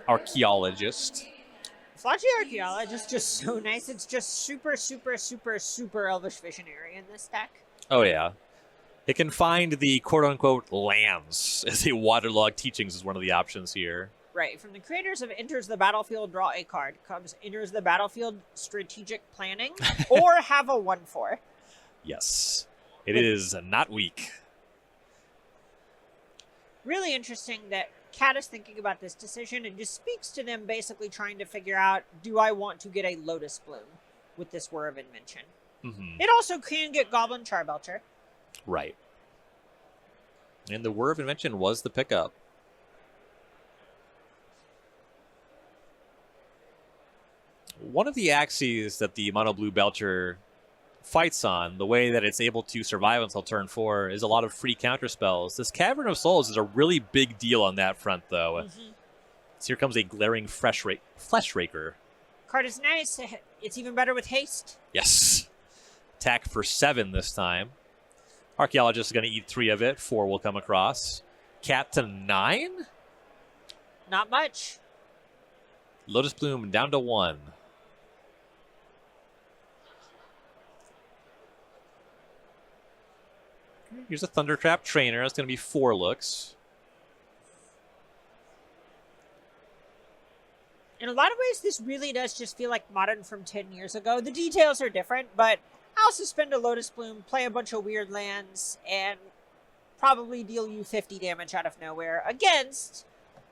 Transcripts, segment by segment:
Archaeologist. Flotchy Archaeologist, just so nice. It's just super, super, super, super Elvish Visionary in this deck. Oh, yeah. It can find the quote-unquote lands, as a waterlogged teachings is one of the options here. Right. From the creators of Enters the Battlefield, draw a card. Comes Enters the Battlefield, Strategic Planning, or have a 1/4. Yes. It is not weak. Really interesting that Catt is thinking about this decision and just speaks to them basically trying to figure out, do I want to get a Lotus Bloom with this Whir of Invention? Mm-hmm. It also can get Goblin Charbelcher. Right. And the Whir of Invention was the pickup. One of the axes that the Mono Blue Belcher fights on, the way that it's able to survive until turn 4, is a lot of free counter spells. This Cavern of Souls is a really big deal on that front, though. Mm-hmm. So here comes a glaring Flesh Raker. Card is nice. It's even better with haste. Yes. Attack for 7 this time. Archaeologist is going to eat 3 of it. 4 will come across. Catt to 9? Not much. Lotus Bloom down to 1. Here's a Thundertrap Trainer. That's going to be 4 looks. In a lot of ways, this really does just feel like Modern from 10 years ago. The details are different, but I'll suspend a Lotus Bloom, play a bunch of weird lands, and probably deal you 50 damage out of nowhere against,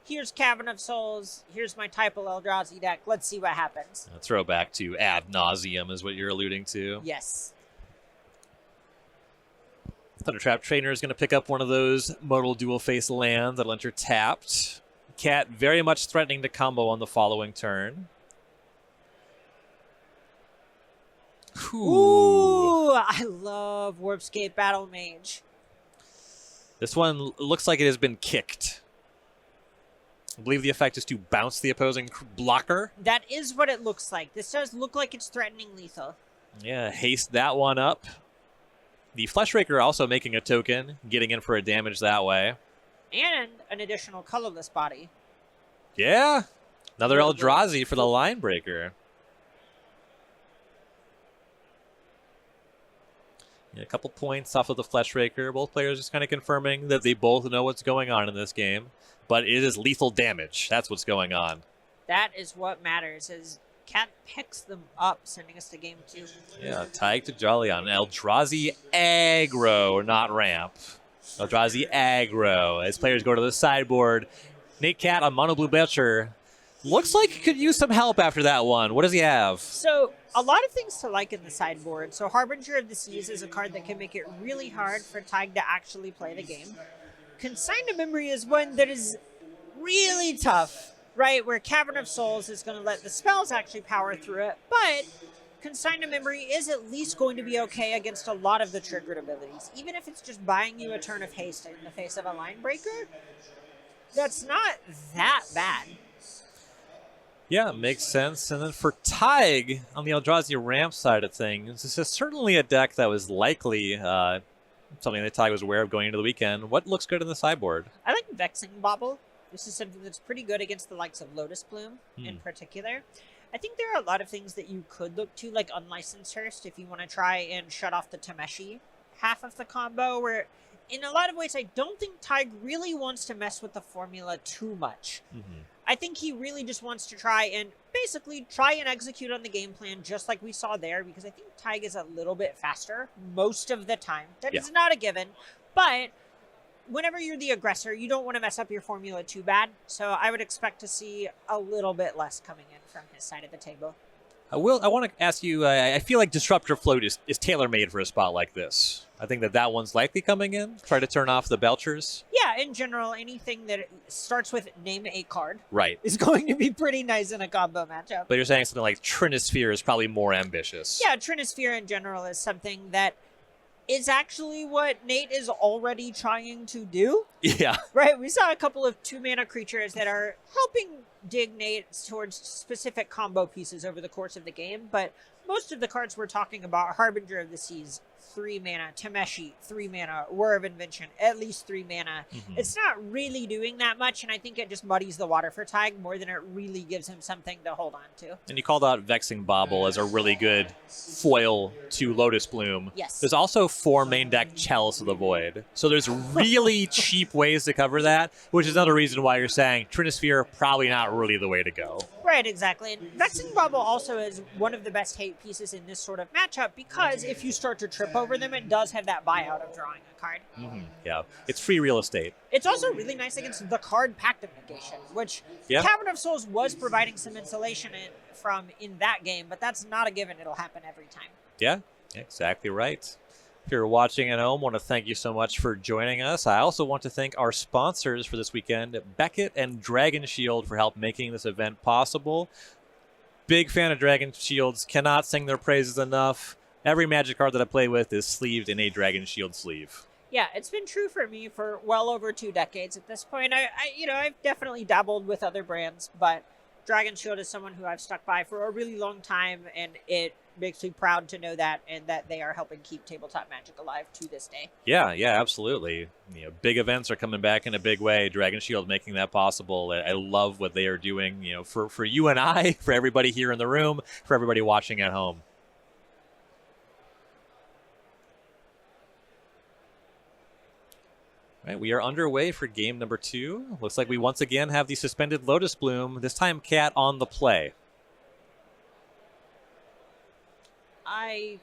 here's Cavern of Souls, here's my Typal Eldrazi deck, let's see what happens. A throwback to Ad Nauseum is what you're alluding to. Yes. Thundertrap Trainer is going to pick up one of those modal dual face lands that'll enter tapped. Catt very much threatening to combo on the following turn. Ooh, I love Warpscape Battle Mage. This one looks like it has been kicked. I believe the effect is to bounce the opposing blocker. That is what it looks like. This does look like it's threatening lethal. Yeah, haste that one up. The Fleshraker also making a token, getting in for a damage that way. And an additional colorless body. Yeah, another Eldrazi for the line breaker. Yeah, a couple points off of the Fleshraker. Both players just kind of confirming that they both know what's going on in this game. But it is lethal damage. That's what's going on. That is what matters, is Catt picks them up, sending us to game 2. Yeah, Taidhg Tajalli on Eldrazi aggro, not ramp. Eldrazi aggro. As players go to the sideboard, Nate Catt on Mono Blue Belcher. Looks like he could use some help after that one. What does he have? So, a lot of things to like in the sideboard. So, Harbinger of the Seas is a card that can make it really hard for Taidhg to actually play the game. Consign to Memory is one that is really tough, right? Where Cavern of Souls is going to let the spells actually power through it, but Consign to Memory is at least going to be okay against a lot of the triggered abilities. Even if it's just buying you a turn of haste in the face of a line breaker, that's not that bad. Yeah, it makes sense. And then for Taidhg, on the Eldrazi ramp side of things, this is certainly a deck that was likely something that Taidhg was aware of going into the weekend. What looks good in the sideboard? I like Vexing Bauble. This is something that's pretty good against the likes of Lotus Bloom in particular. I think there are a lot of things that you could look to, like Unlicensed Hearst, if you want to try and shut off the Tameshi half of the combo, where in a lot of ways I don't think Taidhg really wants to mess with the formula too much. I think he really just wants to try and basically try and execute on the game plan just like we saw there, because I think Taidhg is a little bit faster most of the time. That is not a given, but whenever you're the aggressor, you don't want to mess up your formula too bad. So I would expect to see a little bit less coming in from his side of the table. I want to ask you, I feel like Disruptor Float is tailor-made for a spot like this. I think that one's likely coming in. Try to turn off the Belchers. Yeah, in general, anything that starts with name a card is going to be pretty nice in a combo matchup. But you're saying something like Trinisphere is probably more ambitious. Yeah, Trinisphere in general is something that is actually what Nate is already trying to do. Yeah. Right? We saw a couple of 2-mana creatures that are helping dig Nate towards specific combo pieces over the course of the game, but most of the cards we're talking about, Harbinger of the Seas, 3 mana, Tameshi, 3 mana, War of Invention, at least 3 mana. It's not really doing that much, and I think it just muddies the water for Taidhg more than it really gives him something to hold on to. And you called out Vexing Bauble as a really good foil to Lotus Bloom. Yes. There's also 4 main deck Chalice of the Void. So there's really cheap ways to cover that, which is another reason why you're saying Trinisphere, probably not really the way to go. Right, exactly. And Vexing Bauble also is one of the best hate pieces in this sort of matchup because if you start to trip over them, it does have that buyout of drawing a card. Yeah, it's free real estate. It's also really nice against the card Pact of Negation, which Cavern of Souls was providing some insulation from in that game, but that's not a given. It'll happen every time. Yeah, exactly right. If you're watching at home, I want to thank you so much for joining us. I also want to thank our sponsors for this weekend, Beckett and Dragon Shield, for help making this event possible. Big fan of Dragon Shields, cannot sing their praises enough. Every Magic card that I play with is sleeved in a Dragon Shield sleeve. Yeah, it's been true for me for well over 2 decades at this point. I've definitely dabbled with other brands, but Dragon Shield is someone who I've stuck by for a really long time, and it makes me proud to know that and that they are helping keep tabletop Magic alive to this day. Yeah, absolutely. Big events are coming back in a big way. Dragon Shield making that possible. I love what they are doing, for you and I, for everybody here in the room, for everybody watching at home. Right, we are underway for game number 2. Looks like we once again have the suspended Lotus Bloom, this time Catt on the play. I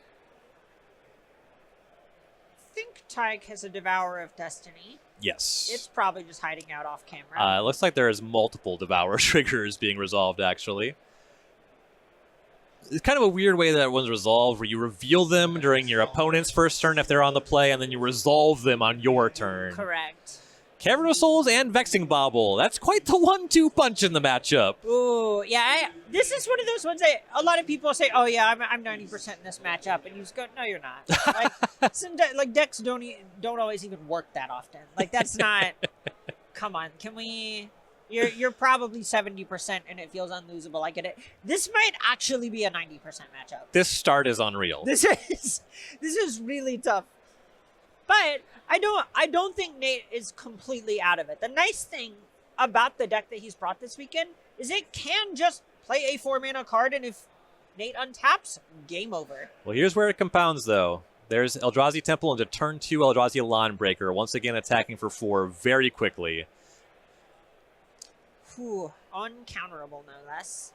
think Taidhg has a Devourer of Destiny. Yes. It's probably just hiding out off camera. It looks like there's multiple Devour triggers being resolved, actually. It's kind of a weird way that one's resolved, where you reveal them during your opponent's first turn if they're on the play, and then you resolve them on your turn. Correct. Cavern of Souls and Vexing Bauble. That's quite the 1-2 punch in the matchup. Ooh, yeah. This is one of those ones that a lot of people say, oh, yeah, I'm 90% in this matchup. And you just go, no, you're not. Like decks don't always even work that often. Like, that's not... Come on, can we... You're probably 70% and it feels unlosable. I get it. This might actually be a 90% matchup. This start is unreal. This is really tough. But I don't think Nate is completely out of it. The nice thing about the deck that he's brought this weekend is it can just play a 4-mana card, and if Nate untaps, game over. Well, here's where it compounds, though. There's Eldrazi Temple into turn 2 Eldrazi Lawnbreaker, once again attacking for 4 very quickly. Whew, uncounterable, no less.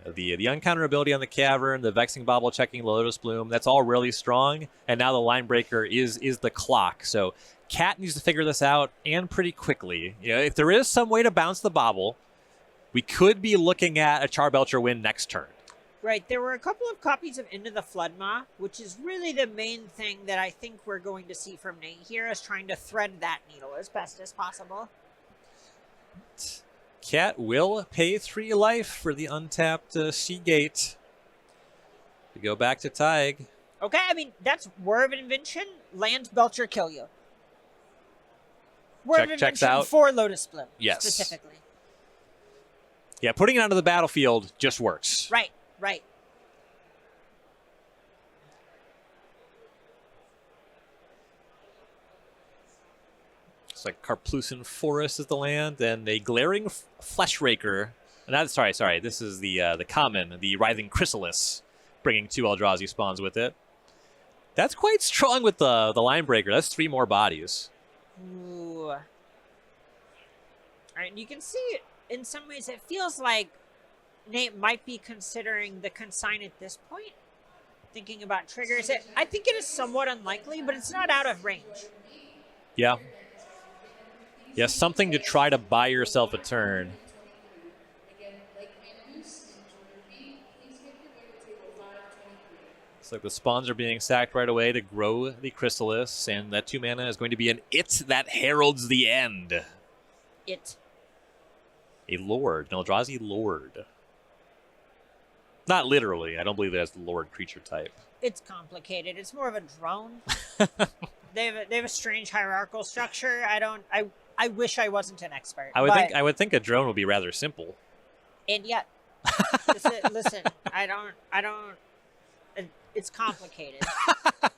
The uncounterability on the Cavern, the Vexing Bauble checking Lotus Bloom, that's all really strong. And now the Line Breaker is the clock. So Catt needs to figure this out, and pretty quickly. If there is some way to bounce the Bauble, we could be looking at a Charbelcher win next turn. Right, there were a couple of copies of Into the Floodmaw, which is really the main thing that I think we're going to see from Nate here, is trying to thread that needle as best as possible. Catt will pay 3 life for the untapped Seagate. We go back to Taidhg. Okay, I mean, that's War of Invention, land, Belcher, kill you. War of Checks Invention out. for Lotus Bloom, Yes. specifically. Yeah, putting it onto the battlefield just works. Right. It's like Karplusan Forest is the land, and a Glaring Fleshraker. Sorry. This is the common, the Writhing Chrysalis, bringing 2 Eldrazi spawns with it. That's quite strong with the Line Breaker. That's 3 more bodies. Ooh. All right, and you can see in some ways it feels like Nate might be considering the consign at this point, thinking about triggers. I think it is somewhat unlikely, but it's not out of range. Yeah. Yeah, something to try to buy yourself a turn. Looks like the spawns are being sacked right away to grow the Chrysalis, and that 2 mana is going to be an It that heralds the end. It. A Lord, an Eldrazi Lord. Not literally. I don't believe it has the Lord creature type. It's complicated. It's more of a drone. They have a strange hierarchical structure. I wish I wasn't an expert. I would think a drone would be rather simple. And yet, Listen, I don't. It's complicated.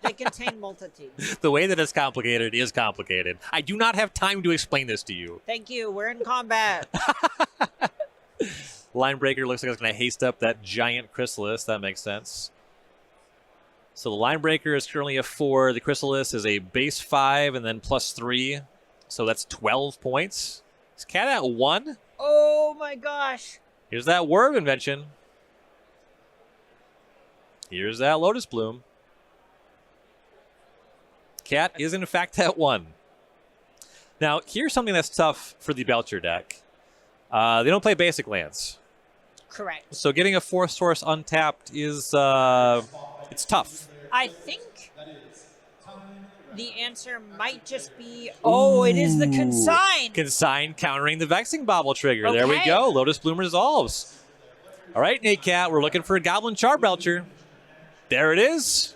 They contain multitudes. The way that it's complicated is complicated. I do not have time to explain this to you. Thank you. We're in combat. Line Breaker looks like it's going to haste up that giant Chrysalis. That makes sense. So the Line Breaker is currently a 4. The Chrysalis is a base 5 and then +3. So that's 12 points. Is Catt at 1? Oh my gosh. Here's that Worm invention. Here's that Lotus Bloom. Catt is in fact at 1. Now, here's something that's tough for the Belcher deck. They don't play basic lands. Correct. So getting a 4th source untapped is, it's tough. I think the answer might just be, it is the Consign. Consign countering the Vexing Bobble trigger. Okay. There we go. Lotus Bloom resolves. All right, Nate Catt, we're looking for a Goblin Charbelcher. There it is.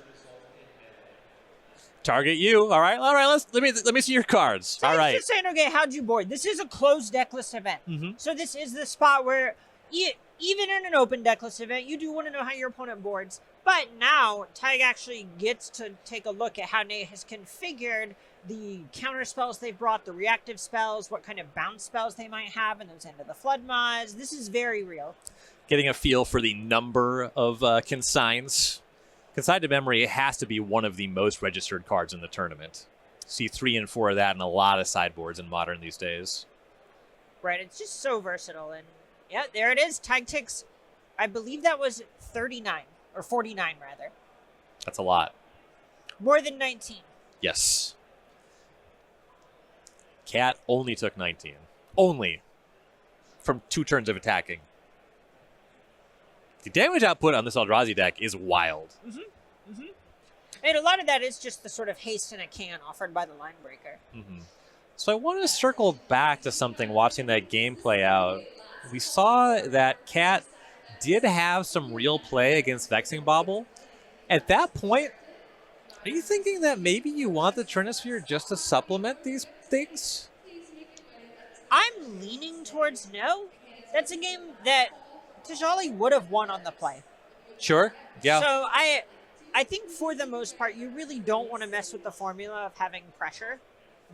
Target you. All right. Let me see your cards. So all right. Just saying, okay, how'd you board? This is a closed decklist event. Mm-hmm. So this is the spot where even in an open decklist event, you do want to know how your opponent boards. But now Taidhg actually gets to take a look at how Nate has configured the counter spells they've brought, the reactive spells, what kind of bounce spells they might have, and those End of the Flood mods. This is very real. Getting a feel for the number of consigns. Consign to Memory has to be one of the most registered cards in the tournament. See 3 and 4 of that in a lot of sideboards in Modern these days. Right, it's just so versatile. And yeah, there it is. Taidhg takes, I believe that was 39, or 49 rather. That's a lot. More than 19. Yes. Catt only took 19. Only. From 2 turns of attacking. The damage output on this Eldrazi deck is wild. Mm-hmm. Mm-hmm. And a lot of that is just the sort of haste in a can offered by the Line Breaker. Mm-hmm. So I want to circle back to something watching that game play out. We saw that Catt did have some real play against Vexing Bobble. At that point, are you thinking that maybe you want the Trinisphere just to supplement these things? I'm leaning towards no. That's a game that Tajalli would have won on the play. Sure, yeah. So I think for the most part, you really don't want to mess with the formula of having pressure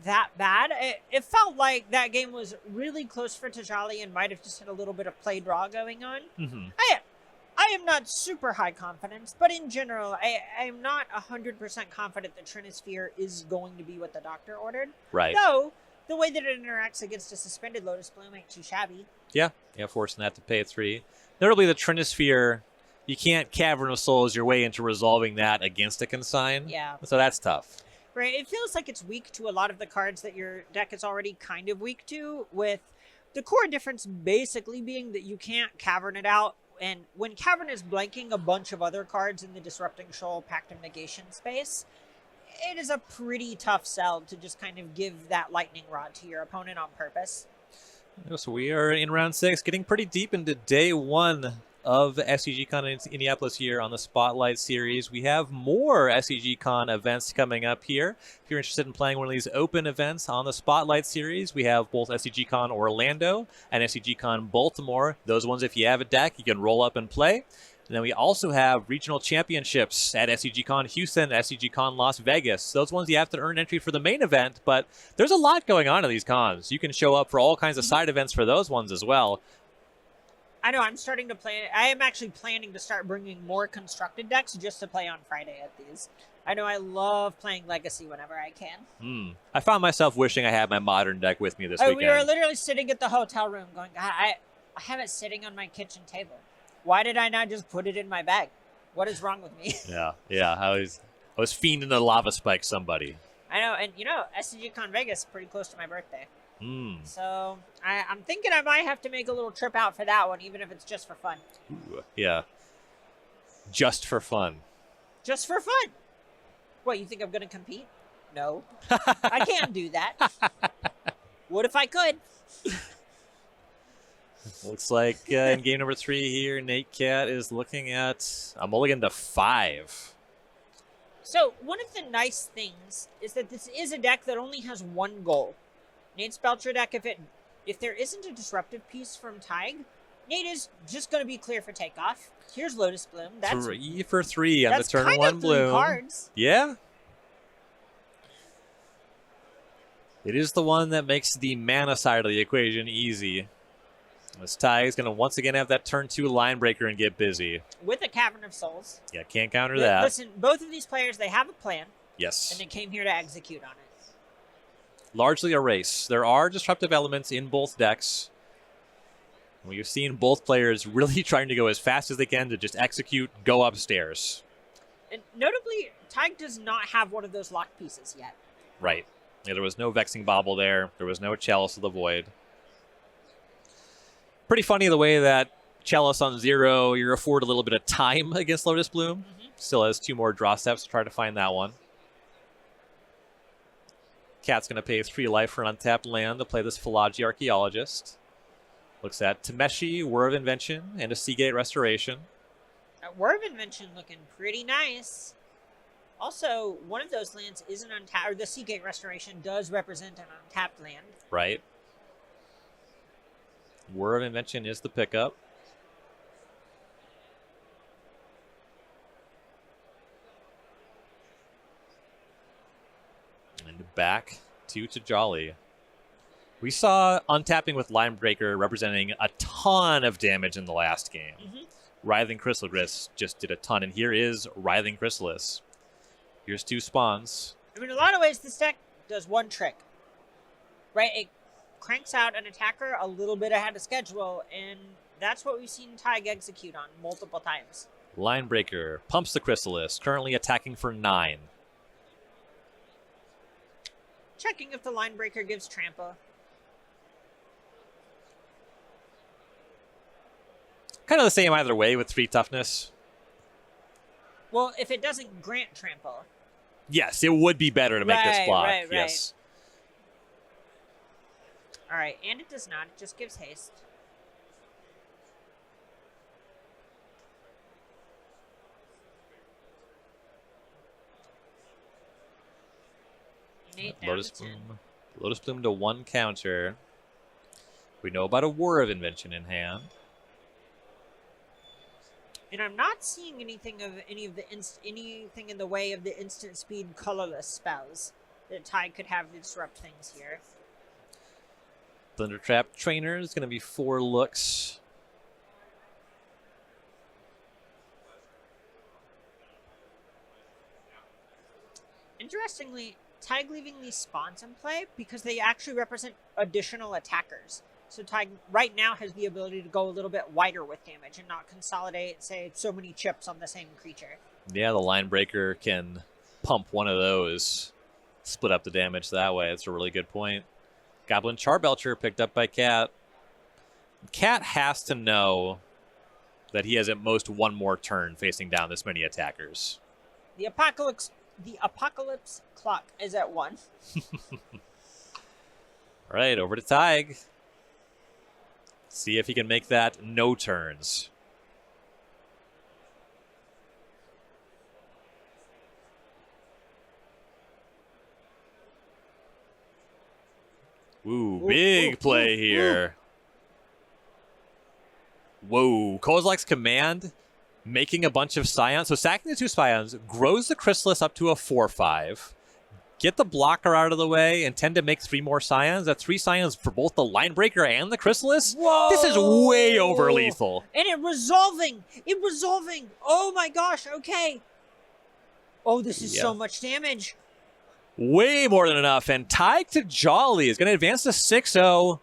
that bad. It felt like that game was really close for Tajalli and might have just had a little bit of play draw going on. Mm-hmm. I am not super high confidence, but in general, I am not 100% confident that Trinisphere is going to be what the doctor ordered. Right. Though, the way that it interacts against a suspended Lotus Bloom ain't too shabby. Yeah, forcing that to pay 3. Notably, the Trinisphere, you can't Cavern of Souls your way into resolving that against a consign. Yeah. So that's tough. Right, it feels like it's weak to a lot of the cards that your deck is already kind of weak to, with the core difference basically being that you can't Cavern it out, and when Cavern is blanking a bunch of other cards in the Disrupting Shoal, Pact of Negation space, it is a pretty tough sell to just kind of give that lightning rod to your opponent on purpose. So we are in round 6, getting pretty deep into day 1 of SCG-Con in Indianapolis here on the Spotlight Series. We have more SCG-Con events coming up here. If you're interested in playing one of these open events on the Spotlight Series, we have both SCG-Con Orlando and SCG-Con Baltimore. Those ones, if you have a deck, you can roll up and play. And then we also have regional championships at SCG-Con Houston, SCG-Con Las Vegas. Those ones you have to earn entry for the main event, but there's a lot going on in these cons. You can show up for all kinds of side events for those ones as well. I know, I'm starting to play. I am actually planning to start bringing more constructed decks just to play on Friday at these. I know I love playing Legacy whenever I can. I found myself wishing I had my Modern deck with me this weekend. We were literally sitting at the hotel room going, I have it sitting on my kitchen table. Why did I not just put it in my bag? What is wrong with me? Yeah. I was fiending to lava spike somebody. I know, and SCG-Con Vegas is pretty close to my birthday. So I'm thinking I might have to make a little trip out for that one, even if it's just for fun. Ooh, yeah. Just for fun. Just for fun. What, you think I'm going to compete? No. I can't do that. What if I could? Looks like in game number 3 here, Nate Catt is looking at a mulligan to 5. So one of the nice things is that this is a deck that only has one goal. Nate's Belcher deck, if there isn't a disruptive piece from Taidhg, Nate is just going to be clear for takeoff. Here's Lotus Bloom. That's 3 for 3 on the turn kind 1 of bloom. 3 cards. Yeah. It is the one that makes the mana side of the equation easy. This Taidhg is going to once again have that turn 2 line breaker and get busy. With a Cavern of Souls. Yeah, can't counter that. Listen, both of these players, they have a plan. Yes. And they came here to execute on it. Largely a race. There are disruptive elements in both decks. We've seen both players really trying to go as fast as they can to just execute, go upstairs. And notably, Taidhg does not have one of those locked pieces yet. Right. Yeah, there was no Vexing Bauble there. There was no Chalice of the Void. Pretty funny the way that Chalice on 0, you're afforded a little bit of time against Lotus Bloom. Still has 2 more draw steps to try to find that one. Catt's going to pay 3 life for an untapped land to play this Philology Archaeologist. Looks at Tameshi, Whir of Invention, and a Seagate Restoration. Whir of Invention looking pretty nice. Also, one of those lands is an untapped, or the Seagate Restoration does represent an untapped land. Right. Whir of Invention is the pickup. And back to Tajalli. We saw untapping with Linebreaker representing a ton of damage in the last game. Writhing Chrysalis just did a ton, and here is Writhing Chrysalis. Here's 2 spawns. I mean, in a lot of ways, this deck does one trick. Right? It cranks out an attacker a little bit ahead of schedule, and that's what we've seen Taidhg execute on multiple times. Linebreaker pumps the Chrysalis, currently attacking for 9. Checking if the Linebreaker gives Trampa. Kind of the same either way with 3 toughness. Well, if it doesn't grant Trample. Yes, it would be better to make this block. Right. Yes. All right, and it does not. It just gives haste. Nate down Lotus to 10. Bloom. Lotus Bloom to 1 counter. We know about a Whir of Invention in hand. And I'm not seeing anything in the way of the instant speed colorless spells that Taidhg could have to disrupt things here. Thundertrap Trainer is going to be 4 looks. Interestingly, Taidhg leaving these spawns in play because they actually represent additional attackers. So Taidhg right now has the ability to go a little bit wider with damage and not consolidate, say, so many chips on the same creature. Yeah, the Linebreaker can pump one of those, split up the damage that way. That's a really good point. Goblin Charbelcher picked up by Catt. Catt has to know that he has at most 1 more turn facing down this many attackers. The apocalypse clock is at 1. All right, over to Taidhg. See if he can make that no turns. Ooh, big play here. Whoa, Kozilek's Command, making a bunch of Scions. So sacking the 2 Scions grows the Chrysalis up to a 4/5. Get the blocker out of the way and tend to make 3 more Scions. That's 3 Scions for both the Linebreaker and the Chrysalis. Whoa! This is way over lethal. And it resolving! Oh my gosh, okay. Oh, this is so much damage. Way more than enough. And Taidhg Tajalli is going to advance to 6-0.